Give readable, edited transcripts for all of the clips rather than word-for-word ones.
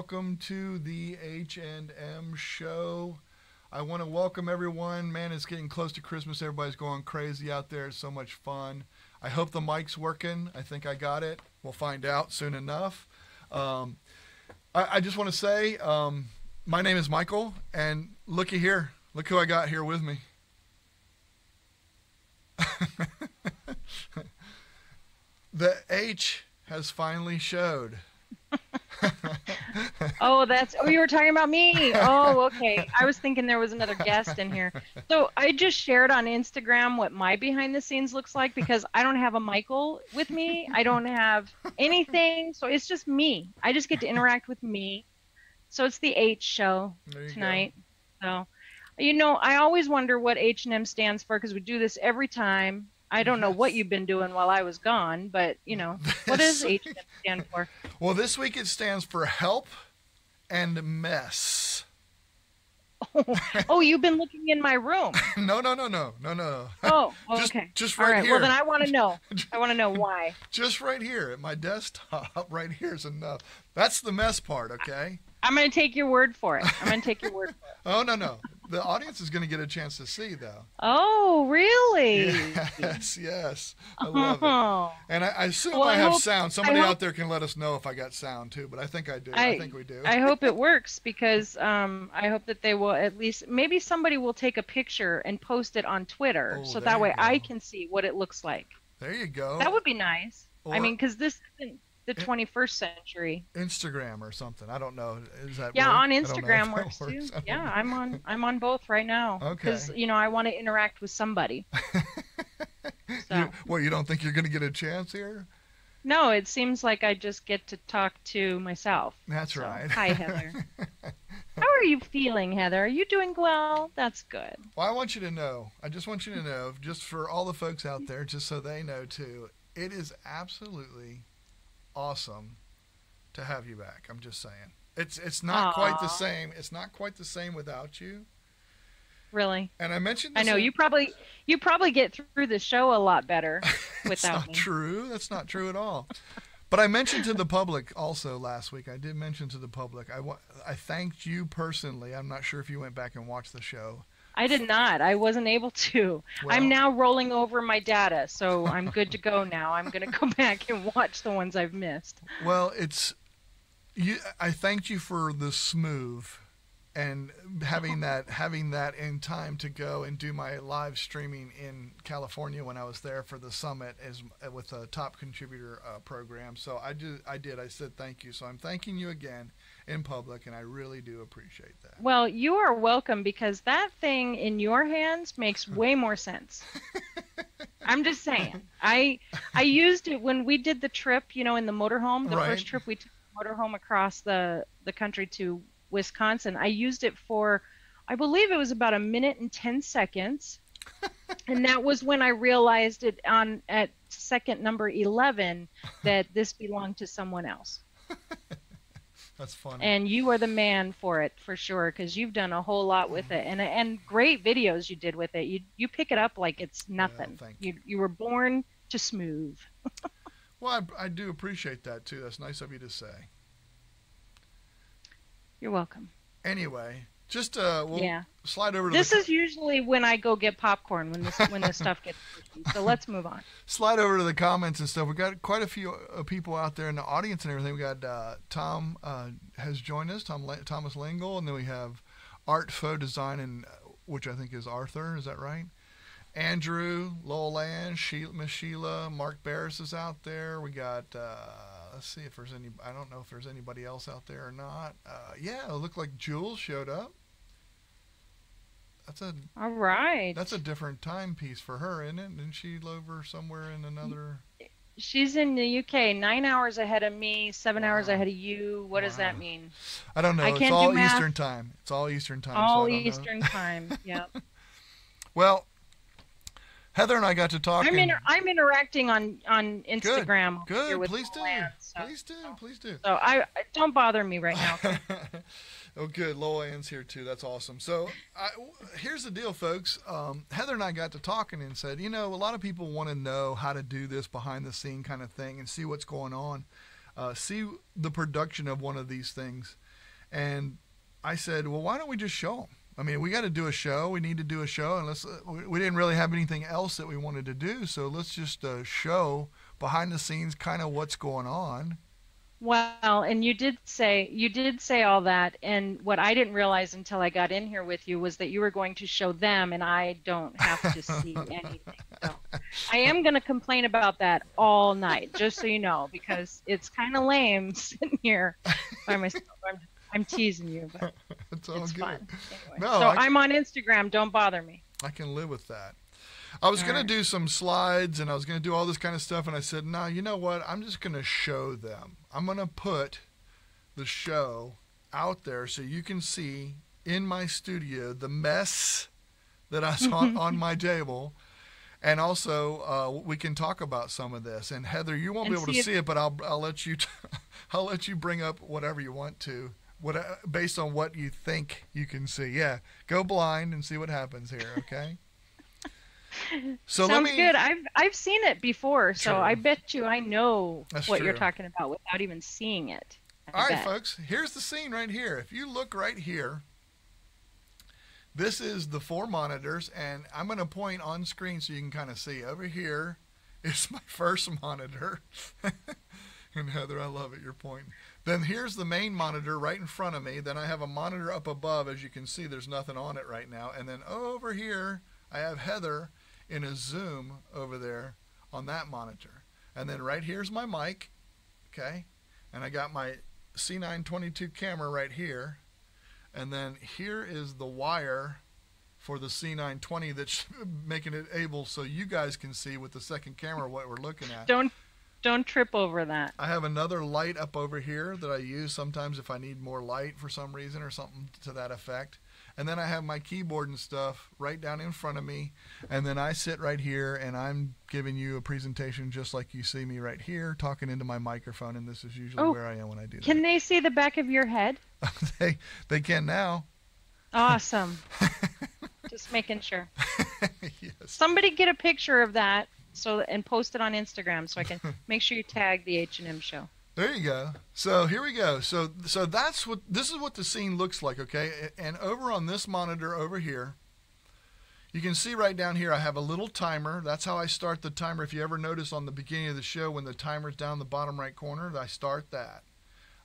welcome to the H&M show. I want to welcome everyone. Man, it's getting close to Christmas. Everybody's going crazy out there. It's so much fun. I hope the mic's working. I think I got it. We'll find out soon enough. I just want to say my name is Michael, and looky here. Look who I got here with me. The H has finally showed. Oh, you were talking about me. Oh, okay. I was thinking there was another guest in here. So I just shared on Instagram what my behind the scenes looks like because I don't have a Michael with me. I don't have anything. So it's just me. I just get to interact with me. So it's the H show tonight. Go. So, I always wonder what H&M stands for because we do this every time. I don't know what you've been doing while I was gone, but, what does H&M stand for? Well, this week it stands for help and mess. Oh, you've been looking in my room. No. Oh, okay. Just right here. Well, then I want to know. I want to know why. Just right here at my desktop, right here is enough. That's the mess part, okay? I'm going to take your word for it. Oh, no. The audience is going to get a chance to see, though. Oh, really? Yes. I love it. And I assume I have sound. Somebody out there can let us know if I got sound, too, but I think I do. I think we do. I hope it works because I hope that they will at least, maybe somebody will take a picture and post it on Twitter so that way I can see what it looks like. There you go. That would be nice. Because this isn't the 21st century. Instagram or something. I don't know. Is that on Instagram works too. Yeah, I'm on both right now. Okay. Because I want to interact with somebody. So. You don't think you're going to get a chance here? No, it seems like I just get to talk to myself. That's right. Hi, Heather. How are you feeling, Heather? Are you doing well? That's good. Well, I just want you to know, just for all the folks out there, just so they know too, it is absolutely awesome to have you back. I'm just saying. It's not quite the same. It's not quite the same without you. Really? And I mentioned I know you probably get through the show a lot better without me. True. That's not true at all. But I mentioned to the public also last week. I did mention to the public. I thanked you personally. I'm not sure if you went back and watched the show. I did not. I wasn't able to. Well, I'm now rolling over my data, so I'm good to go now. I'm going to go back and watch the ones I've missed. Well, I thanked you for the smooth and having that in time to go and do my live streaming in California when I was there for the summit with a top contributor program. So I did. I said thank you. So I'm thanking you again in public, and I really do appreciate that. Well, you are welcome because that thing in your hands makes way more sense. I'm just saying. I used it when we did the trip, in the motorhome, the first trip we took the motorhome across the country to Wisconsin. I used it for, I believe it was about 1 minute and 10 seconds. And that was when I realized it at second number 11 that this belonged to someone else. That's funny. And you are the man for it, for sure, because you've done a whole lot with it, and great videos you did with it. You pick it up like it's nothing. Yeah, you were born to smooth. Well, I do appreciate that too. That's nice of you to say. You're welcome. Anyway, just we'll slide over to this is usually when I go get popcorn when this stuff gets pushy. So let's move on. Slide over to the comments and stuff. We got quite a few people out there in the audience and everything. We got Tom has joined us, Thomas Lingle, and then we have Art Faux Design, which I think is Arthur. Is that right? Andrew, Lowell Ann, Miss Sheila, Mark Barris is out there. We got let's see if there's any. I don't know if there's anybody else out there or not. It looked like Jules showed up. All right. That's a different timepiece for her, isn't it? Didn't she live over somewhere in another? She's in the UK, 9 hours ahead of me, 7 hours ahead of you. What does that mean? I don't know. It's all Eastern time. It's all Eastern time. All Eastern time. Yeah. Well, Heather and I got to talk. I'm interacting on Instagram. Good. With Please do. Land, Please do. So I don't bother me right now. Oh, good. Lowell Ann's here too. That's awesome. So here's the deal, folks. Heather and I got to talking and said, a lot of people want to know how to do this behind the scene kind of thing and see what's going on, see the production of one of these things. And I said, well, why don't we just show them? I mean, we got to do a show. We need to do a show, and we didn't really have anything else that we wanted to do, so let's just show behind the scenes kind of what's going on. Well, and you did say all that, and what I didn't realize until I got in here with you was that you were going to show them, and I don't have to see anything. So I am going to complain about that all night, just so you know, because it's kind of lame sitting here by myself. I'm teasing you, but It's all it's good. fun. Anyway, No, so I'm on Instagram. Don't bother me. I can live with that. I was All going to right. do some slides and I was going to do all this kind of stuff. And I said, no, you know what? I'm just going to show them. I'm going to put the show out there so you can see in my studio the mess that I saw on my table. And also, we can talk about some of this. And Heather, you won't And be able to see if- see it, but I'll let you I'll let you bring up whatever you want to, based on what you think you can see. Yeah, go blind and see what happens here. Okay. So Sounds let me. good. I've seen it before, so True. I bet you I know That's what you're true. talking about without even seeing it. I All right, bet. folks. Here's the scene right here. If you look right here, this is the 4 monitors, and I'm going to point on screen so you can kind of see. Over here is my first monitor. And Heather, I love it, you're pointing. Then here's the main monitor right in front of me. Then I have a monitor up above. As you can see, there's nothing on it right now. And then over here, I have Heather in a Zoom over there on that monitor. And then right here's my mic, okay? And I got my C922 camera right here. And then here is the wire for the C920 that's making it able so you guys can see with the second camera what we're looking at. Don't trip over that. I have another light up over here that I use sometimes if I need more light for some reason or something to that effect. And then I have my keyboard and stuff right down in front of me. And then I sit right here and I'm giving you a presentation just like you see me right here talking into my microphone. And this is usually where I am when I do Can they see the back of your head? that. They can now. Awesome. Just making sure. Yes. Somebody get a picture of that and post it on Instagram so I can make sure you tag the H&M show. There you go. So here we go. So this is what the scene looks like, okay? And over on this monitor over here, you can see right down here I have a little timer. That's how I start the timer. If you ever notice on the beginning of the show when the timer's down the bottom right corner, I start that.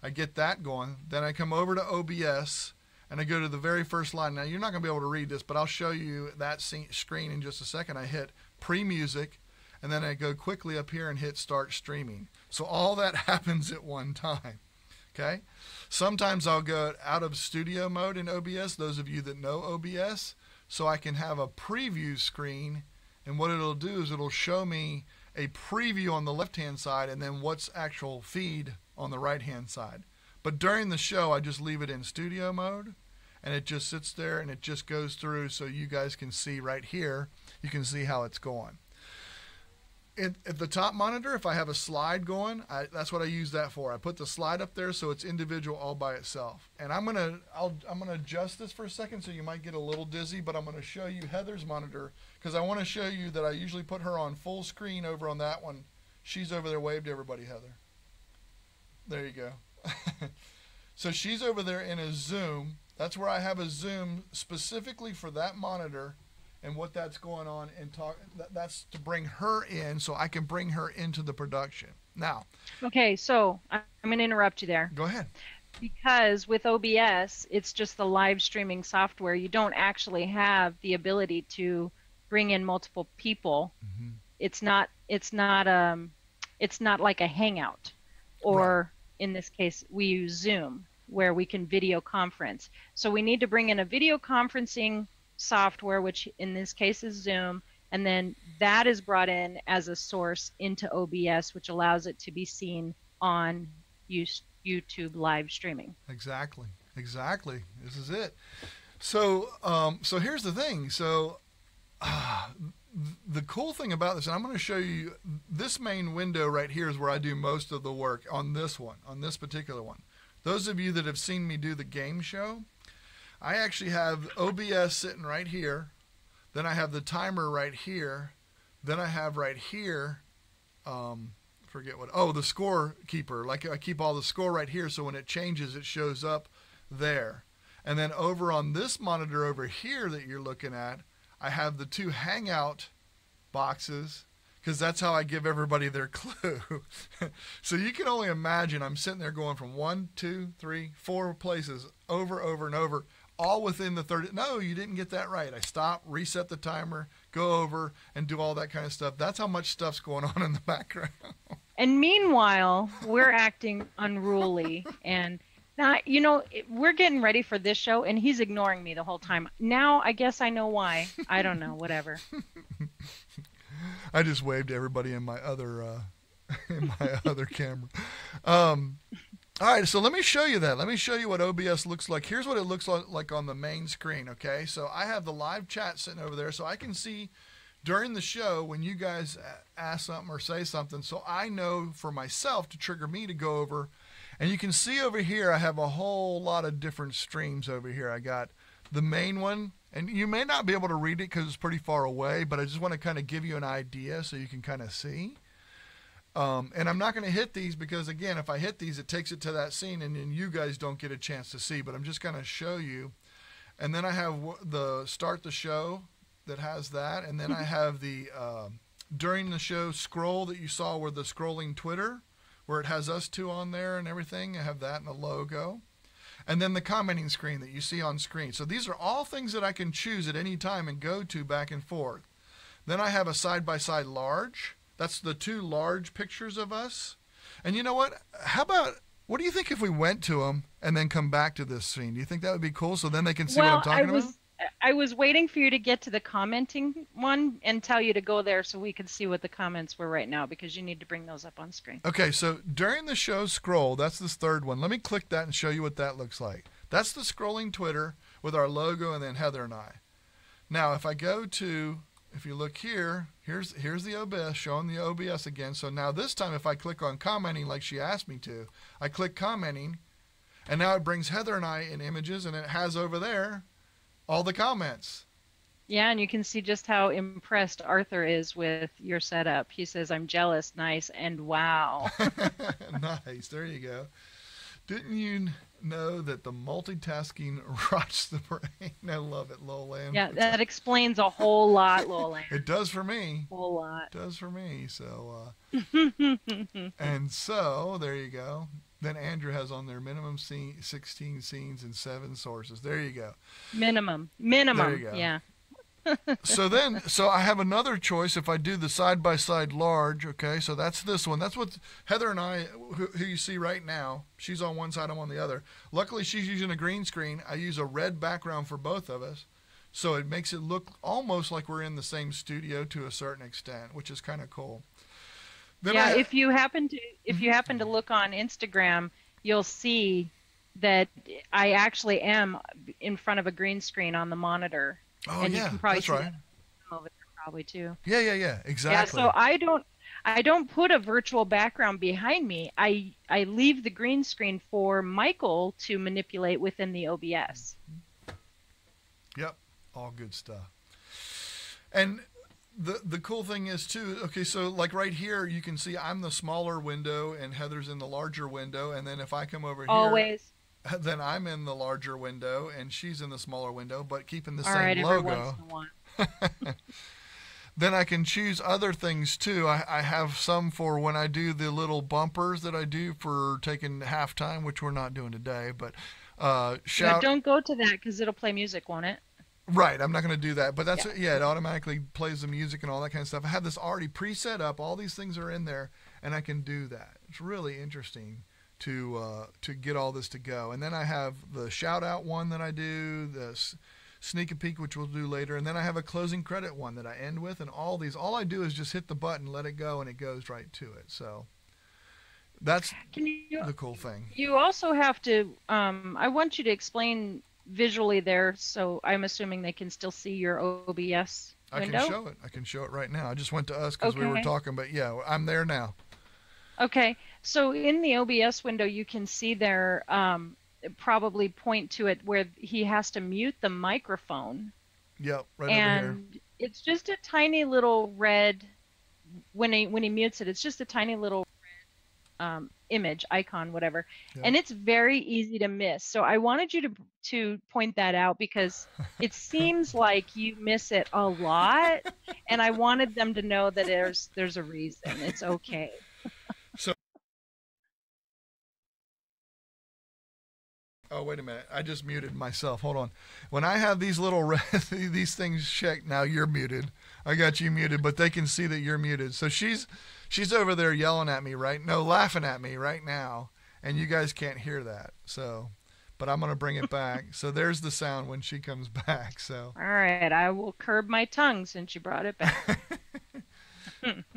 I get that going. Then I come over to OBS and I go to the very first line. Now you're not going to be able to read this, but I'll show you that screen in just a second. I hit pre-music. And then I go quickly up here and hit start streaming. So all that happens at one time. Okay? Sometimes I'll go out of studio mode in OBS, those of you that know OBS, so I can have a preview screen. And what it'll do is it'll show me a preview on the left-hand side and then what's actual feed on the right-hand side. But during the show, I just leave it in studio mode. And it just sits there and it just goes through so you guys can see right here. You can see how it's going. At the top monitor, if I have a slide going, that's what I use that for. I put the slide up there so it's individual all by itself. And I'm gonna adjust this for a second so you might get a little dizzy, but I'm gonna show you Heather's monitor because I want to show you that I usually put her on full screen over on that one. She's over there. Wave to everybody, Heather. There you go. So she's over there in a Zoom. That's where I have a Zoom specifically for that monitor. And what that's going on and that's to bring her in so I can bring her into the production. Now, Okay, so I'm going to interrupt you there. go ahead. Because with OBS, it's just the live streaming software. You don't actually have the ability to bring in multiple people. Mm-hmm. It's not like a Hangout, or in this case, we use Zoom, where we can video conference. So we need to bring in a video conferencing software, which in this case is Zoom, and then that is brought in as a source into OBS, which allows it to be seen on YouTube live streaming. Exactly. This is it. So here's the thing. So the cool thing about this, and I'm going to show you this main window right here is where I do most of the work on this particular one. Those of you that have seen me do the game show, I actually have OBS sitting right here. Then I have the timer right here. Then I have right here, the score keeper. Like I keep all the score right here, so when it changes, it shows up there. And then over on this monitor over here that you're looking at, I have the 2 Hangout boxes, because that's how I give everybody their clue. So you can only imagine I'm sitting there going from 1, 2, 3, 4 places over and over, all within the 30. No, you didn't get that right. I stop, reset the timer, go over, and do all that kind of stuff. That's how much stuff's going on in the background. And meanwhile, we're acting unruly. And now, we're getting ready for this show, and he's ignoring me the whole time. Now, I guess I know why. I don't know, whatever. I just waved to everybody in my other camera. All right, so let me show you that. Let me show you what OBS looks like. Here's what it looks like on the main screen, okay? So I have the live chat sitting over there, so I can see during the show when you guys ask something or say something, so I know for myself to trigger me to go over. And you can see over here I have a whole lot of different streams over here. I got the main one, and you may not be able to read it because it's pretty far away, but I just want to kind of give you an idea so you can kind of see. And I'm not going to hit these because, again, if I hit these, it takes it to that scene, and then you guys don't get a chance to see. But I'm just going to show you. And then I have the start the show that has that. And then I have the during the show scroll that you saw with the scrolling Twitter, where it has us 2 on there and everything. I have that in the logo. And then the commenting screen that you see on screen. So these are all things that I can choose at any time and go to back and forth. Then I have a side-by-side large. That's the 2 large pictures of us. And you know what? What do you think if we went to them and then come back to this scene? Do you think that would be cool? So then they can see what I'm talking about? I was waiting for you to get to the commenting one and tell you to go there so we could see what the comments were right now, because you need to bring those up on screen. Okay, so during the show scroll, that's this 3rd one. Let me click that and show you what that looks like. That's the scrolling Twitter with our logo and then Heather and I. Now, if I go to... If you look here, here's the OBS, showing the OBS again. So now this time if I click on commenting like she asked me to, I click commenting, and now it brings Heather and I in images, and it has over there all the comments. Yeah, and you can see just how impressed Arthur is with your setup. He says, "I'm jealous, nice, and wow." Nice, there you go. Didn't you know that the multitasking rots the brain? I love it, Lolan. Yeah, that explains a whole lot, Lolan. It does for me. A whole lot. It does for me. So, and so there you go. Then Andrew has on there minimum 16 scenes and 7 sources. There you go. Minimum. There you go. Yeah. So I have another choice if I do the side-by-side large, okay? So that's this one. That's what Heather and I, who you see right now, she's on one side, I'm on the other. Luckily, she's using a green screen. I use a red background for both of us, so it makes it look almost like we're in the same studio to a certain extent, which is kind of cool. Then yeah, if you happen to look on Instagram, you'll see that I actually am in front of a green screen on the monitor. Oh, and yeah, you can probably that's see right. that over there probably too. Yeah, exactly. Yeah, so I don't put a virtual background behind me. I leave the green screen for Michael to manipulate within the OBS. Yep, all good stuff. And the cool thing is too, okay, so like right here you can see I'm the smaller window and Heather's in the larger window, and then if I come over here, Always. then I'm in the larger window and she's in the smaller window, but keeping the All same right, logo. every once in a while. Then I can choose other things too. I have some for when I do the little bumpers that I do for taking halftime, which we're not doing today, but shout. Don't go to that because it'll play music, won't it? Right, I'm not going to do that, but that's it automatically plays the music and all that kind of stuff. I have this already preset up. All these things are in there, and I can do that. It's really interesting to get all this to go. And then I have the shout out one that I do, the sneak a peek, which we'll do later, and then I have a closing credit one that I end with, and all I do is just hit the button, let it go, and it goes right to it. So that's the cool thing. You also have to I want you to explain visually there, so I'm assuming they can still see your OBS window. I can show it right now. I just went to us because we were talking, but yeah, I'm there now. Okay, so in the OBS window, you can see there, probably point to it where he has to mute the microphone. Yep, right and over here. It's just a tiny little red, when he mutes it, it's just a tiny little image, icon, whatever. Yeah. And it's very easy to miss. So I wanted you to point that out because it seems like you miss it a lot, and I wanted them to know that there's a reason. It's okay. So, oh, wait a minute. I just muted myself. Hold on. When I have these little these things checked, now you're muted. I got you muted, but they can see that you're muted. So she's over there yelling at me laughing at me right now, and you guys can't hear that. So, but I'm going to bring it back. So there's the sound when she comes back. So. All right, I will curb my tongue since you brought it back.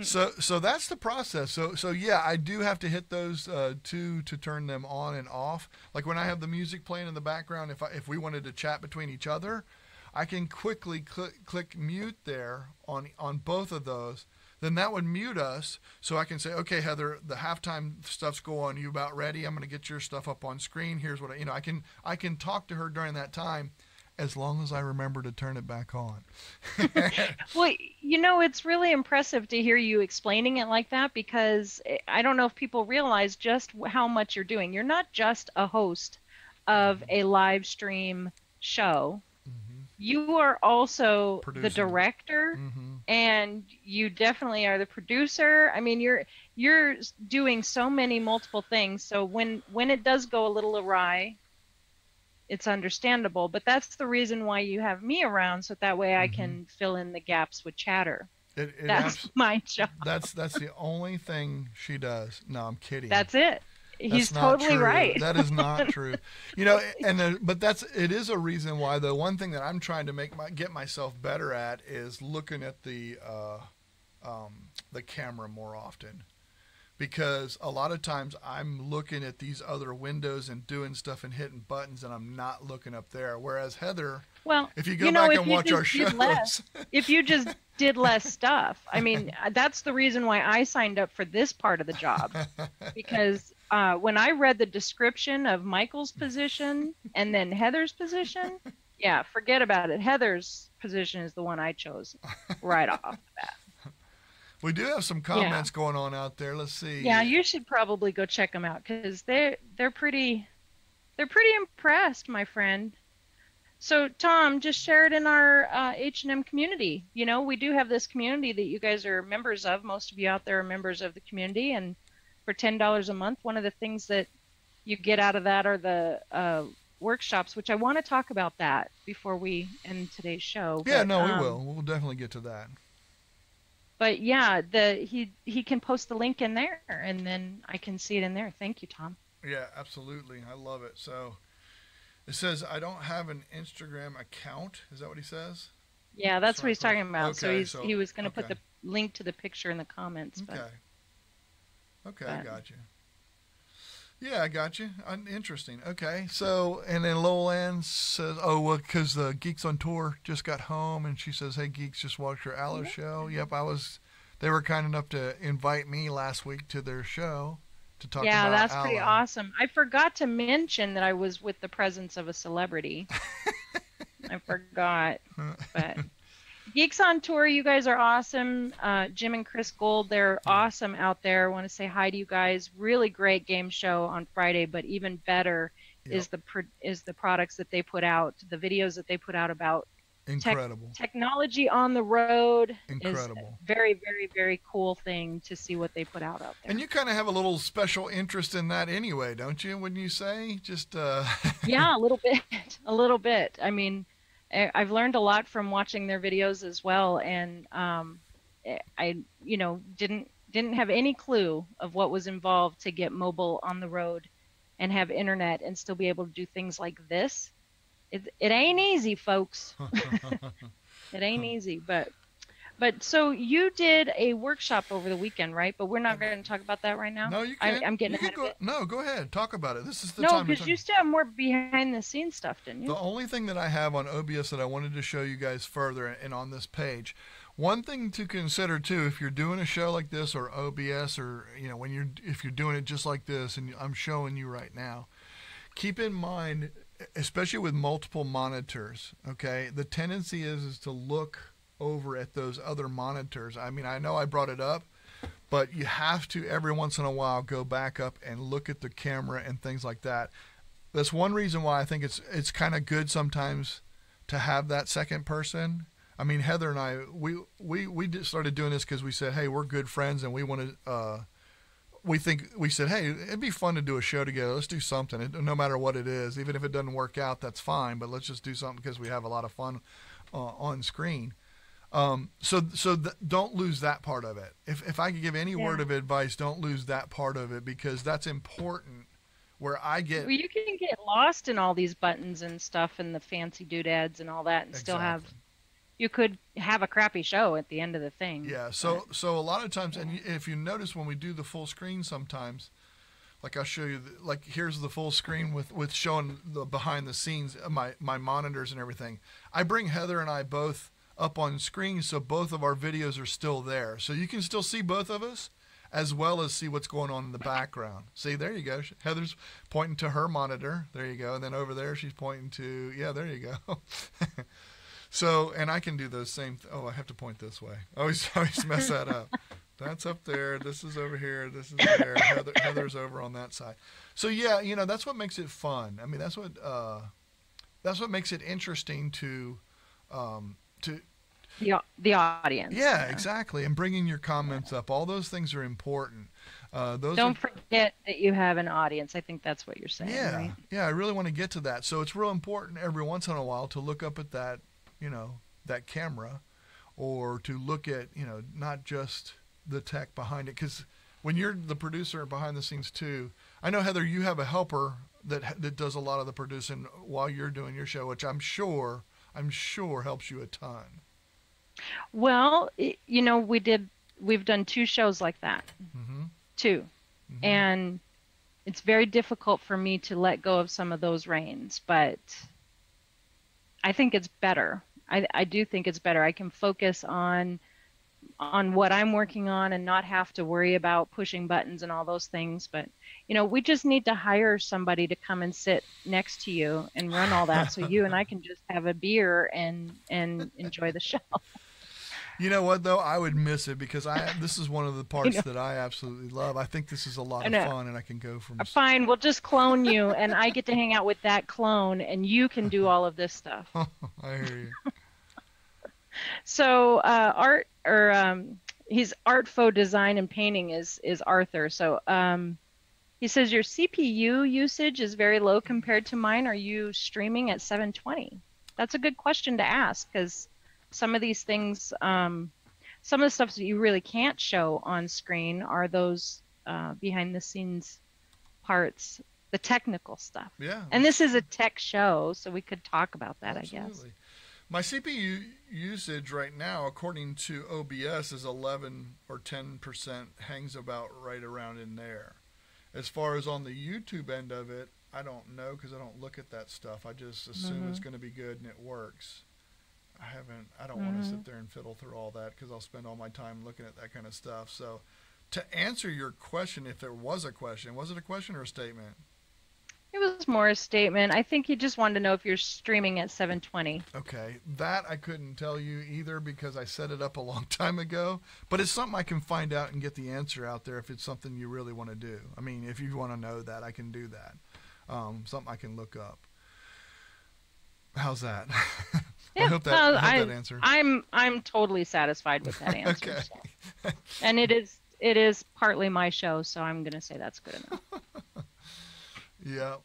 So that's the process. So yeah, I do have to hit those two to turn them on and off. Like when I have the music playing in the background, if we wanted to chat between each other, I can quickly click mute there on both of those. Then that would mute us, so I can say, okay, Heather, the halftime stuff's going. You about ready? I'm going to get your stuff up on screen. Here's what I can talk to her during that time, as long as I remember to turn it back on. Well, it's really impressive to hear you explaining it like that, because I don't know if people realize just how much you're doing. You're not just a host of a live stream show. You are also the director, and you definitely are the producer. I mean, you're doing so many multiple things. So when it does go a little awry, it's understandable. But that's the reason why you have me around, so that way I can fill in the gaps with chatter. That's my job. That's the only thing she does. No, I'm kidding. That's it. He's totally right. That is not true. But it is a reason why. The one thing that I'm trying to get myself better at is looking at the camera more often, because a lot of times I'm looking at these other windows and doing stuff and hitting buttons, and I'm not looking up there. Whereas Heather, if you go back and watch our shows, if you just did less stuff, I mean, that's the reason why I signed up for this part of the job, because when I read the description of Michael's position and then Heather's position, yeah, forget about it. Heather's position is the one I chose right off the bat. We do have some comments going on out there. Let's see. Yeah, you should probably go check them out, because they're pretty impressed, my friend. So Tom, just share it in our H&M community. We do have this community that you guys are members of. Most of you out there are members of the community, and for $10 a month, one of the things that you get out of that are the workshops, which I want to talk about that before we end today's show. Yeah, we will. We'll definitely get to that. But yeah, he can post the link in there, and then I can see it in there. Thank you, Tom. Yeah, absolutely. I love it. So it says, I don't have an Instagram account. Is that what he says? Yeah, that's what he's talking about. Okay, so he was going to put the link to the picture in the comments. But, Okay, I got you. Yeah, I got you. Interesting. Okay, so, and then Lowell Ann says, because the Geeks on Tour just got home, and she says, hey, Geeks, just watched your Aloe show. Yep, they were kind enough to invite me last week to their show to talk about Aloe. Yeah, that's pretty awesome. I forgot to mention that I was with the presence of a celebrity. I forgot, but... Geeks on Tour, you guys are awesome. Jim and Chris Gold, they're awesome out there. I want to say hi to you guys. Really great game show on Friday, but even better is the products that they put out, the videos that they put out about incredible technology on the road. Incredible. Is a very, very, very cool thing to see what they put out there. And you kind of have a little special interest in that anyway, don't you? Wouldn't you say? Just Yeah, a little bit. I mean, I've learned a lot from watching their videos as well, and I didn't have any clue of what was involved to get mobile on the road and have internet and still be able to do things like this. It ain't easy, folks. It ain't easy, but so you did a workshop over the weekend, right? But we're not going to talk about that right now. No, you can't. I'm getting ahead of it. No, go ahead. Talk about it. This is the time. No, because you still have more behind the scenes stuff, didn't you? The only thing that I have on OBS that I wanted to show you guys further and on this page, one thing to consider too, if you're doing a show like this or OBS, or if you're doing it just like this, and I'm showing you right now, keep in mind, especially with multiple monitors, okay, the tendency is to look over at those other monitors. I mean, I know I brought it up, but you have to every once in a while go back up and look at the camera and things like that. That's one reason why I think it's kind of good sometimes to have that second person. I mean, Heather and I, we started doing this because we said, hey, we're good friends and we want to. We said, hey, it'd be fun to do a show together. Let's do something, no matter what it is. Even if it doesn't work out, that's fine. But let's just do something because we have a lot of fun on screen. Don't lose that part of it. If I could give any word of advice, don't lose that part of it, because that's important. Where I get, well, you can get lost in all these buttons and stuff and the fancy doodads and all that, and still have. You could have a crappy show at the end of the thing. Yeah. So a lot of times, and if you notice when we do the full screen, sometimes, like I'll show you, like here's the full screen with showing the behind the scenes, my monitors and everything. I bring Heather and I both up on screen, so both of our videos are still there, so you can still see both of us, as well as see what's going on in the background. See, there you go. Heather's pointing to her monitor. There you go. And then over there, she's pointing to, yeah, there you go. So, and I can do those same, oh, I have to point this way. I always mess that up. That's up there. This is over here. This is there. Heather's over on that side. So yeah, you know, that's what makes it fun. I mean, that's what makes it interesting to the audience. Yeah, exactly. And bringing your comments up. All those things are important. Don't forget that you have an audience. I think that's what you're saying, right? Yeah, I really want to get to that. So it's real important every once in a while to look up at that, you know, that camera, or to look at, you know, not just the tech behind it. Because when you're the producer behind the scenes too, I know, Heather, you have a helper that does a lot of the producing while you're doing your show, which I'm sure helps you a ton. Well, you know, we've done 2 shows like that. Mm-hmm. 2. Mm-hmm. And it's very difficult for me to let go of some of those reins, but I think it's better. I do think it's better. I can focus on what I'm working on and not have to worry about pushing buttons and all those things. But, you know, we just need to hire somebody to come and sit next to you and run all that, so you and I can just have a beer and enjoy the show. You know what, though? I would miss it, because this is one of the parts that I absolutely love. I think this is a lot of fun, and I can go from... Fine, we'll just clone you, and I get to hang out with that clone, and you can do all of this stuff. I hear you. So he's art, faux design, and painting is Arthur. So he says your CPU usage is very low compared to mine. Are you streaming at 720? That's a good question to ask, because some of these things, some of the stuff that you really can't show on screen are those behind the scenes parts, the technical stuff. Yeah. And this is a tech show, so we could talk about that, absolutely. I guess. My CPU usage right now, according to OBS, is 11 or 10%, hangs about right around in there. As far as on the YouTube end of it, I don't know, because I don't look at that stuff. I just assume it's going to be good and it works. I don't want to sit there and fiddle through all that, because I'll spend all my time looking at that kind of stuff. So to answer your question, if there was a question, was it a question or a statement? It was more a statement. I think he just wanted to know if you're streaming at 720. Okay, that I couldn't tell you either, because I set it up a long time ago. But it's something I can find out and get the answer out there if it's something you really want to do. I mean, if you want to know that, I can do that. Something I can look up. How's that? Yeah, I hope that answered. I'm totally satisfied with that answer. Okay. So. And it is partly my show, so I'm going to say that's good enough. Yeah.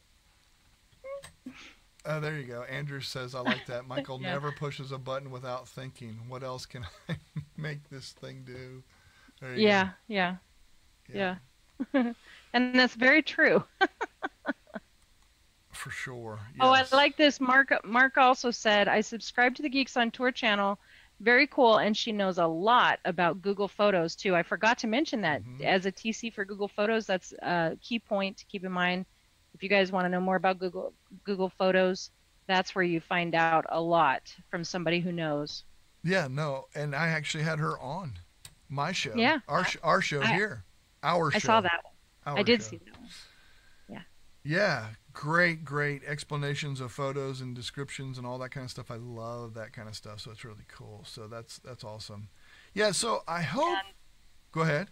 There you go. Andrew says, I like that. Michael never pushes a button without thinking. What else can I make this thing do? There you go. Yeah. And that's very true. For sure. Yes. Oh, I like this. Mark also said, I subscribe to the Geeks on Tour channel. Very cool. And she knows a lot about Google Photos, too. I forgot to mention that. As a TC for Google Photos, that's a key point to keep in mind. If you guys want to know more about Google Photos, that's where you find out a lot from somebody who knows. Yeah, no. And I actually had her on my show. Yeah. Our show here. Our show. I saw that one. I did see that one. Yeah. Yeah. Great explanations of photos and descriptions and all that kind of stuff. I love that kind of stuff, so it's really cool. So that's awesome. Yeah, so I hope... Go ahead.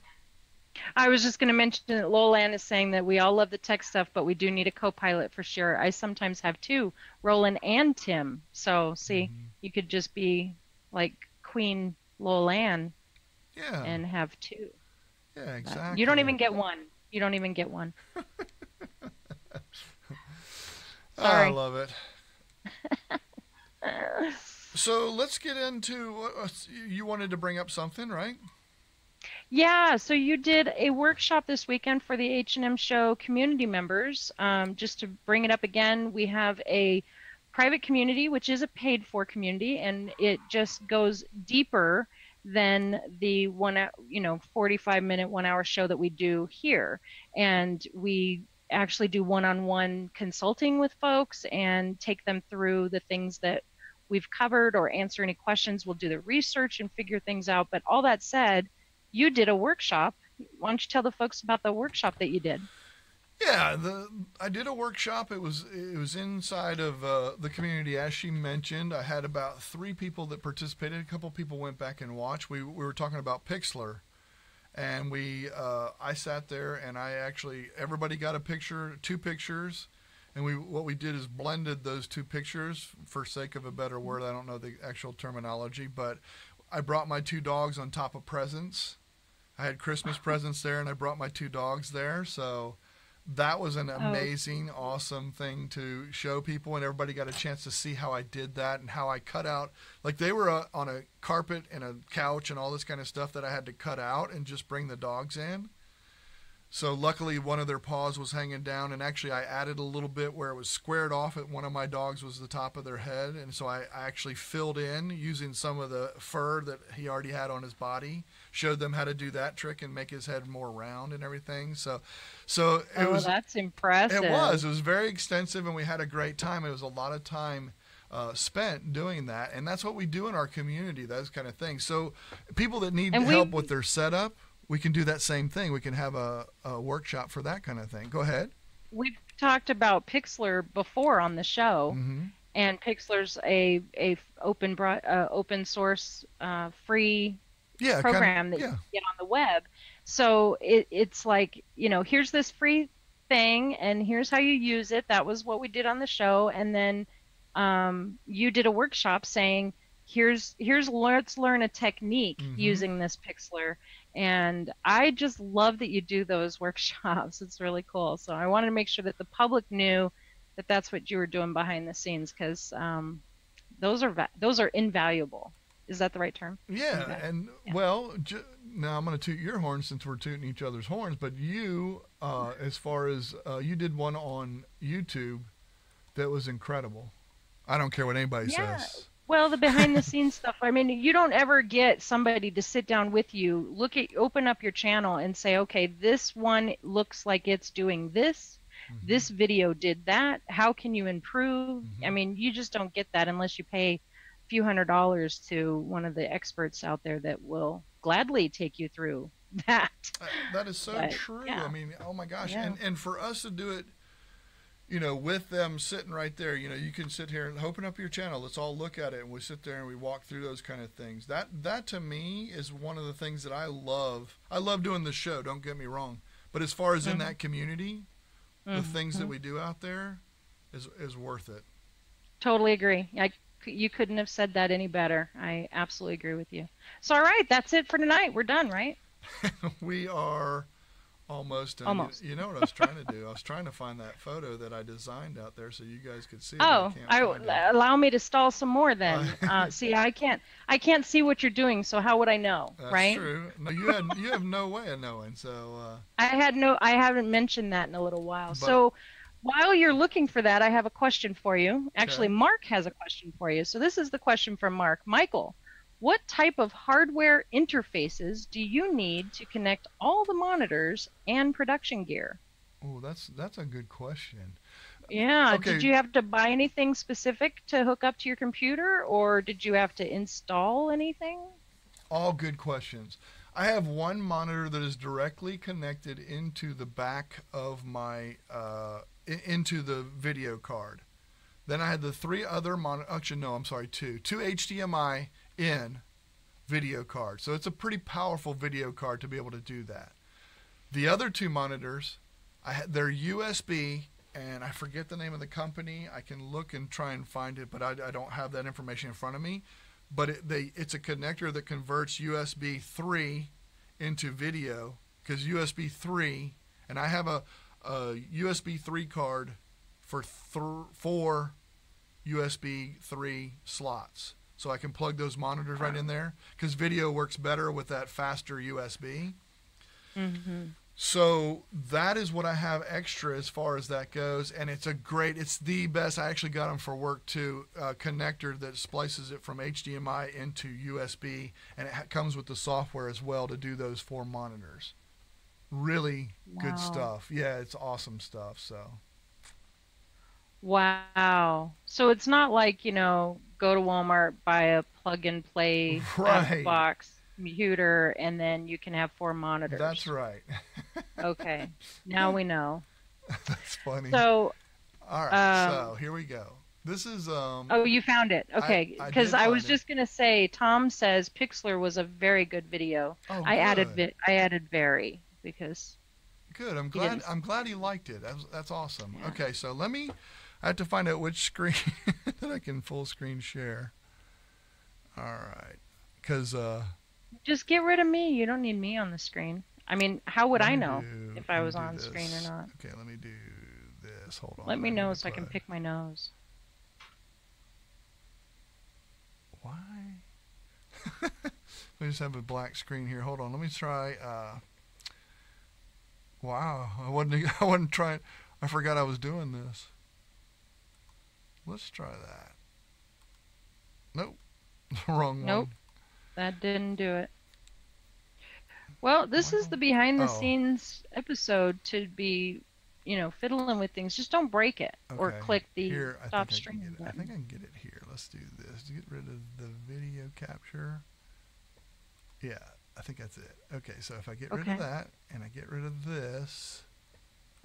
I was just going to mention that Lolan is saying that we all love the tech stuff, but we do need a co-pilot for sure. I sometimes have two, Roland and Tim. So see, Hmm. you could just be like Queen Lolan Yeah, and have two. yeah, But you don't exactly. even get one. You don't even get one. Ah, I Sorry. love it. So let's get into you wanted to bring up something, right? Yeah, so you did a workshop this weekend for the H&M Show community members. Just to bring it up again, we have a private community, which is a paid for community, and it just goes deeper than the 45-minute, 1 hour show that we do here. And we actually do one-on-one consulting with folks and take them through the things that we've covered or answer any questions. We'll do the research and figure things out. But all that said, you did a workshop. Why don't you tell the folks about the workshop that you did? Yeah, the I did a workshop. It was inside of the community, as she mentioned. I had about 3 people that participated. A couple people went back and watched. We were talking about Pixlr, and I sat there and I actually everybody got a picture, 2 pictures, and what we did is blended those 2 pictures for sake of a better word. I don't know the actual terminology, but I brought my 2 dogs on top of presents. I had Christmas presents there, and I brought my 2 dogs there. So that was an Oh, amazing, awesome thing to show people, and everybody got a chance to see how I did that and how I cut out. Like they were on a carpet and a couch and all this kind of stuff that I had to cut out and just bring the dogs in. So luckily, one of their paws was hanging down, and actually, I added a little bit where it was squared off. At one of my dogs was the top of their head, and so I actually filled in using some of the fur that he already had on his body. Showed them how to do that trick and make his head more round and everything. So it oh, was that's it impressive. was it was very extensive, and we had a great time. It was a lot of time spent doing that, and that's what we do in our community. Those kind of things. So people that need And help we with their setup, we can do that same thing. We can have a workshop for that kind of thing. Go ahead. we've talked about Pixlr before on the show, Hmm. and Pixlr's a open source free Yeah, kind of. program that you Yeah. can get on the web. So it's like, here's this free thing and here's how you use it. That was what we did on the show. And then you did a workshop saying, here's let's learn a technique Hmm. using this Pixlr. And I just love that you do those workshops. It's really cool. So I wanted to make sure that the public knew that that's what you were doing behind the scenes because those are invaluable. Is that the right term? Yeah, Invaluable. and Yeah. well, now I'm going to toot your horn since we're tooting each other's horns. But you, as far as you did one on YouTube that was incredible. I don't care what anybody Yeah. says. Well, the behind the scenes stuff, I mean, you don't ever get somebody to sit down with you, open up your channel and say, okay, this one looks like it's doing this. Hmm. This video did that. How can you improve? I Hmm. mean, you just don't get that unless you pay a few $100s to one of the experts out there that will gladly take you through that. That is so But true. I yeah, mean, oh my gosh, yeah. and for us to do it, with them sitting right there, you can sit here and open up your channel. Let's all look at it, and we sit there and we walk through those kind of things. That to me is one of the things that I love. I love doing this show. Don't get me wrong, but as far as in Hmm. that community, the things that Hmm. we do out there is worth it. Totally agree. You couldn't have said that any better. I absolutely agree with you. So, all right, that's it for tonight. We're done, right? We are almost done. You, Almost. you know what I was trying to do? I was trying to find that photo that I designed out there so you guys could see it, but I Oh, can't find it. allow me to stall some more Uh, then. See, I can't see what you're doing, so how would I know, that's right? true. No, you have no way of knowing. So, I haven't mentioned that in a little while. but So while you're looking for that, I have a question for you. Actually, okay. Mark has a question for you. So this is the question from Mark. Michael, what type of hardware interfaces do you need to connect all the monitors and production gear? Oh, that's a good question. Yeah, did Okay, you have to buy anything specific to hook up to your computer, or did you have to install anything? all good questions. I have one monitor that is directly connected into the back of my into the video card. Then I had the 3 other actually no, I'm sorry, two HDMI in video card. So it's a pretty powerful video card to be able to do that. The other two monitors, they're USB, and I forget the name of the company. I can look and try and find it, but I don't have that information in front of me. But it's a connector that converts USB 3 into video, because USB 3, and I have a USB 3 card for 4 USB 3 slots. So I can plug those monitors right in there, because video works better with that faster USB. Mm-hmm. So that is what I have extra as far as that goes, and it's the best. I actually got them for work too. Connector that splices it from HDMI into USB, and it comes with the software as well to do those 4 monitors. Really good stuff. Yeah, it's awesome stuff. So. Wow. So it's not like, go to Walmart, buy a plug-and-play box computer, and then you can have 4 monitors. That's right. Okay. Now we know. That's funny. So, all right. So here we go. This is Oh, you found it. Okay. Because I was just gonna say, Tom says Pixlr was a very good video. Oh, I good. added very because. Good. I'm glad he liked it. That's awesome. Yeah. Okay. So I have to find out which screen that I can full screen share. All right. Because just get rid of me. You don't need me on the screen. I mean, how would I know if I was on screen or not? Okay, let me do this. Hold on. Let me know so I can pick my nose. Why? We just have a black screen here. Hold on. Let me try. Wow. I wasn't trying. I forgot I was doing this. Let's try that. Nope. Wrong one. Nope. That didn't do it. Well, this is the behind the scenes episode to be, fiddling with things. Just don't break it or click the stop streaming button. I think I can get it here. Let's do this. Get rid of the video capture. Yeah, I think that's it. Okay, so if I get rid of that and I get rid of this.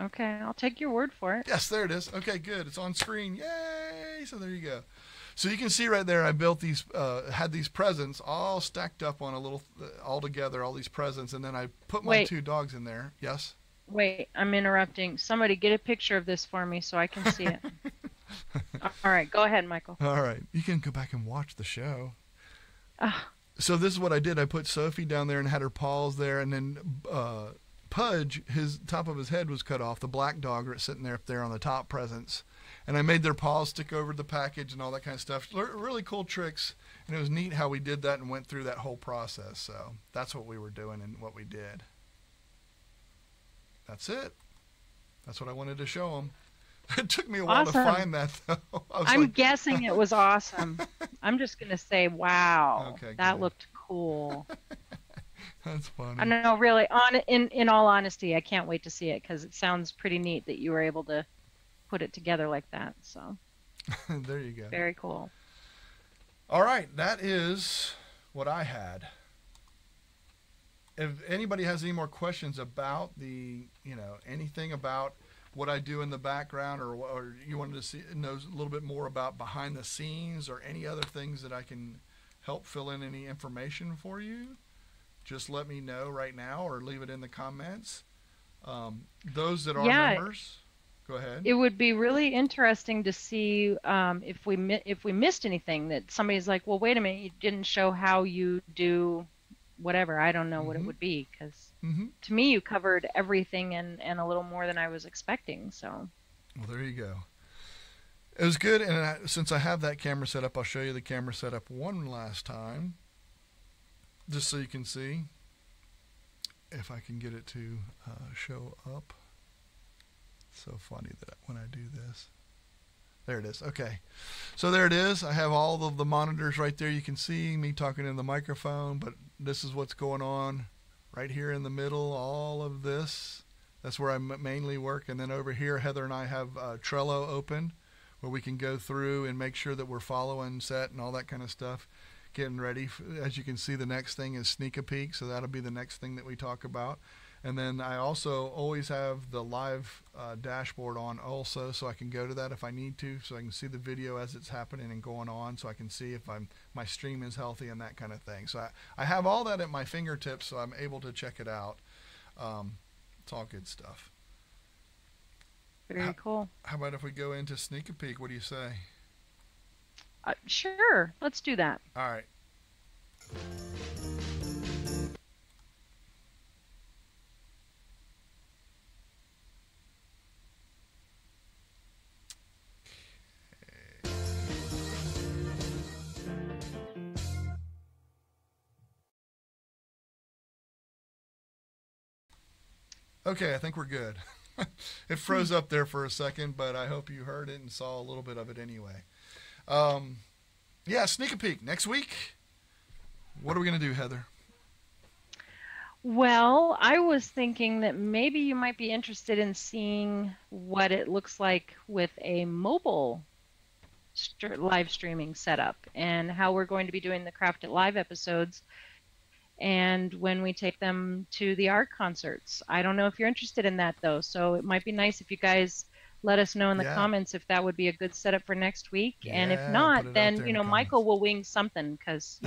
Okay, I'll take your word for it. Yes, there it is. Okay, good. It's on screen. Yay! So there you go. So you can see right there, I built these, had these presents all stacked up on a little, all together, all these presents, and then I put my 2 dogs in there. Yes? Wait, I'm interrupting. Somebody get a picture of this for me so I can see it. All right, go ahead, Michael. All right. You can go back and watch the show. So this is what I did. I put Sophie down there and had her paws there, and then Pudge, his top of his head was cut off, the black dog sitting there up there on the top presents. And I made their paws stick over the package and all that kind of stuff. Really cool tricks. And it was neat how we did that and went through that whole process. So that's what we were doing and what we did. That's it. That's what I wanted to show them. It took me a while to find that, though. I'm guessing it was awesome. I'm just going to say, wow. Okay, that looked cool. That's funny. I don't know, really. In all honesty, I can't wait to see it because it sounds pretty neat that you were able to put it together like that. So there you go. Very cool. All right, that is what I had. If anybody has any more questions about anything about what I do in the background, or you wanted to know a little bit more about behind the scenes, or any other things that I can help fill in any information for you, just let me know right now or leave it in the comments. Those that are members. Go ahead. It would be really interesting to see if we missed anything, that somebody's like, well, wait a minute, you didn't show how you do whatever. I don't know what it would be, because to me you covered everything and a little more than I was expecting. So. Well, there you go. It was good, and since I have that camera set up, I'll show you the camera setup one last time, just so you can see. If I can get it to show up. So funny that when I do this. There it is. Okay. So there it is. I have all of the monitors right there. You can see me talking in the microphone, but this is what's going on right here in the middle, all of this. That's where I mainly work. And then over here, Heather and I have Trello open, where we can go through and make sure that we're following set and all that kind of stuff. Getting ready. As you can see, the next thing is Sneak a Peek, so that'll be the next thing that we talk about. And then I also always have the live dashboard on also, so I can go to that if I need to, so I can see the video as it's happening and going on, so I can see if my stream is healthy and that kind of thing. So I have all that at my fingertips, so I'm able to check it out. It's all good stuff. Very cool. How about if we go into sneak a peek? What do you say? Sure, let's do that. All right. Okay, I think we're good. It froze up there for a second, but I hope you heard it and saw a little bit of it anyway. Yeah, sneak a peek. Next week, what are we going to do, Heather? Well, I was thinking that maybe you might be interested in seeing what it looks like with a mobile live streaming setup and how we're going to be doing the Craft It Live episodes and when we take them to the art concerts. I don't know if you're interested in that though, so it might be nice if you guys let us know in the comments if that would be a good setup for next week. And if not, then Michael will wing something because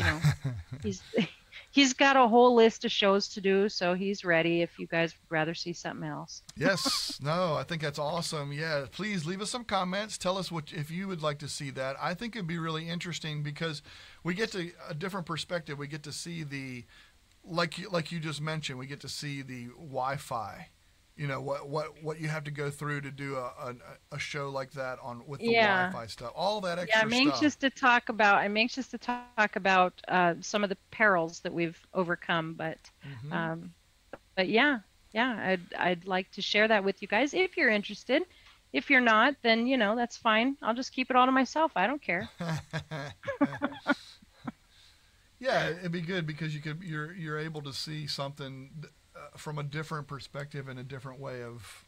he's got a whole list of shows to do, so he's ready if you guys would rather see something else. Yes, no, I think that's awesome. Yeah, please leave us some comments. Tell us if you would like to see that. I think it'd be really interesting because we get to a different perspective. We get to see the, like you just mentioned, we get to see the Wi-Fi. You know what you have to go through to do a show like that with the Wi-Fi stuff, all that extra stuff. I'm anxious to talk about some of the perils that we've overcome, but I'd like to share that with you guys if you're interested. If you're not, then that's fine. I'll just keep it all to myself. I don't care. Yeah, it'd be good because you're able to see something from a different perspective and a different way of,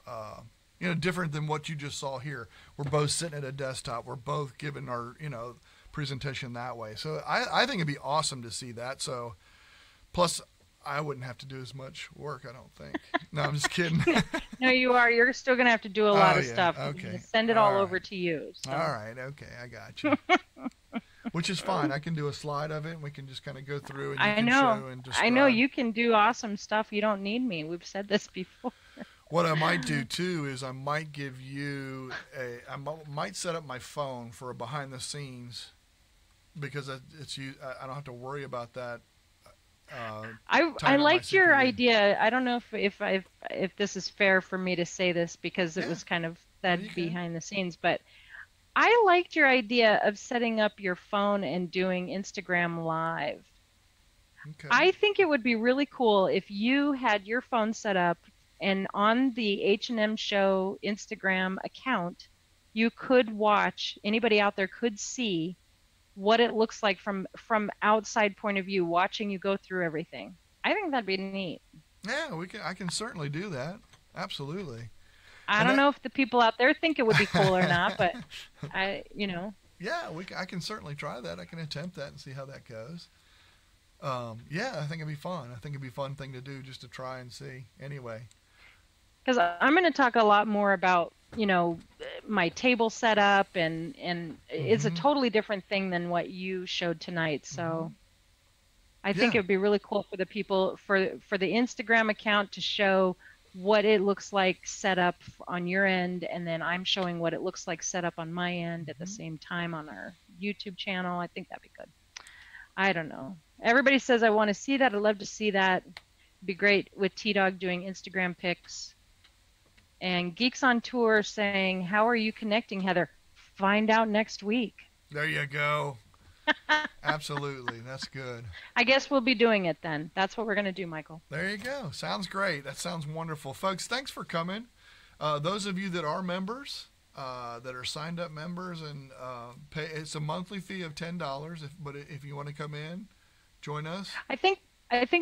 different than what you just saw here. We're both sitting at a desktop. We're both giving our, presentation that way. So I think it'd be awesome to see that. So, plus I wouldn't have to do as much work, I don't think. No, I'm just kidding. No, you are. You're still going to have to do a lot of stuff. Okay. Send it all over to you. So. All right. Okay. I got you. Which is fine. I can do a slide of it, and we can just kind of go through and show and describe. I know you can do awesome stuff. You don't need me. We've said this before. What I might do too is I might give you I might set up my phone for a behind the scenes because I don't have to worry about that. I liked your idea. I don't know if this is fair for me to say this because it was kind of said behind the scenes, but I liked your idea of setting up your phone and doing Instagram Live. Okay. I think it would be really cool if you had your phone set up and on the H&M Show Instagram account, you could watch, anybody out there could see what it looks like from outside point of view, watching you go through everything. I think that'd be neat. Yeah, I can certainly do that. Absolutely. I don't know if the people out there think it would be cool or not, but Yeah, I can certainly try that. I can attempt that and see how that goes. Yeah, I think it'd be fun. I think it'd be a fun thing to do just to try and see. Anyway. Because I'm going to talk a lot more about, my table setup and it's a totally different thing than what you showed tonight. So I think it would be really cool for the people, for the Instagram account to show what it looks like set up on your end, and then I'm showing what it looks like set up on my end at the same time on our YouTube channel. I think that'd be good. I don't know. Everybody says I want to see that. I'd love to see that. It'd be great with T-Dog doing Instagram pics. And Geeks on Tour saying, how are you connecting, Heather? Find out next week. There you go. Absolutely. That's good. I guess we'll be doing it then. That's what we're going to do, Michael. There you go. Sounds great. That sounds wonderful. Folks, thanks for coming. Those of you that are members, that are signed up members, and pay, it's a monthly fee of $10. But if you want to come in, join us. I think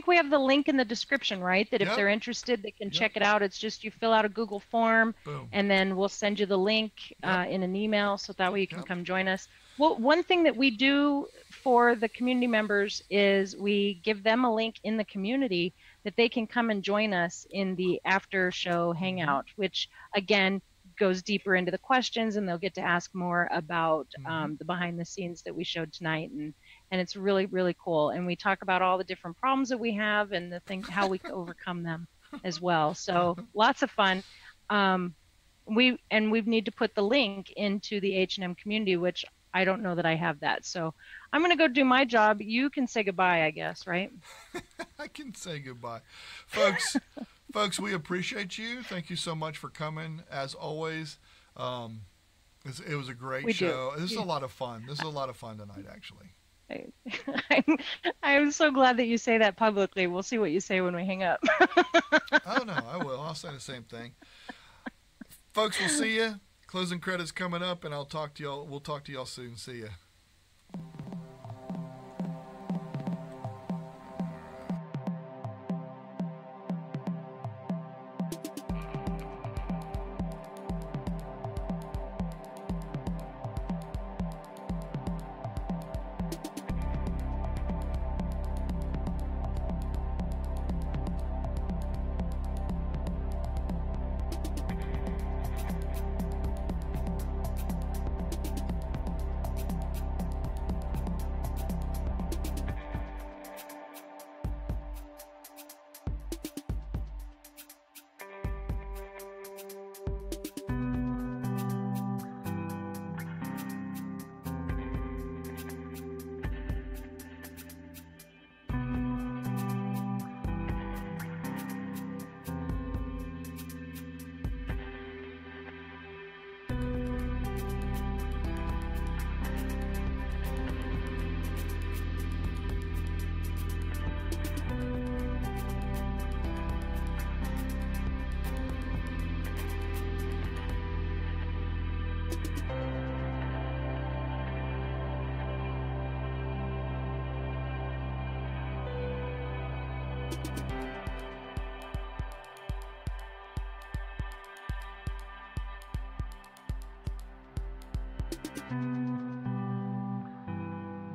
we have the link in the description, right? That if they're interested, they can check it out. It's just you fill out a Google form, and then we'll send you the link in an email, so that way you can come join us. Well, one thing that we do for the community members is we give them a link in the community that they can come and join us in the after show hangout, which again goes deeper into the questions, and they'll get to ask more about the behind the scenes that we showed tonight, and it's really, really cool. And we talk about all the different problems that we have and how we can overcome them. as well. So lots of fun. Um, we need to put the link into the H&M community, which I don't know that I have that. So I'm going to go do my job. You can say goodbye, I guess, right? I can say goodbye. Folks, folks, we appreciate you. Thank you so much for coming. As always, it was a great show. This is a lot of fun. This is a lot of fun tonight, actually. I'm so glad that you say that publicly. We'll see what you say when we hang up. Oh, no, I will. I'll say the same thing. Folks, we'll see you. Closing credits coming up, and I'll talk to y'all. We'll talk to y'all soon. See ya.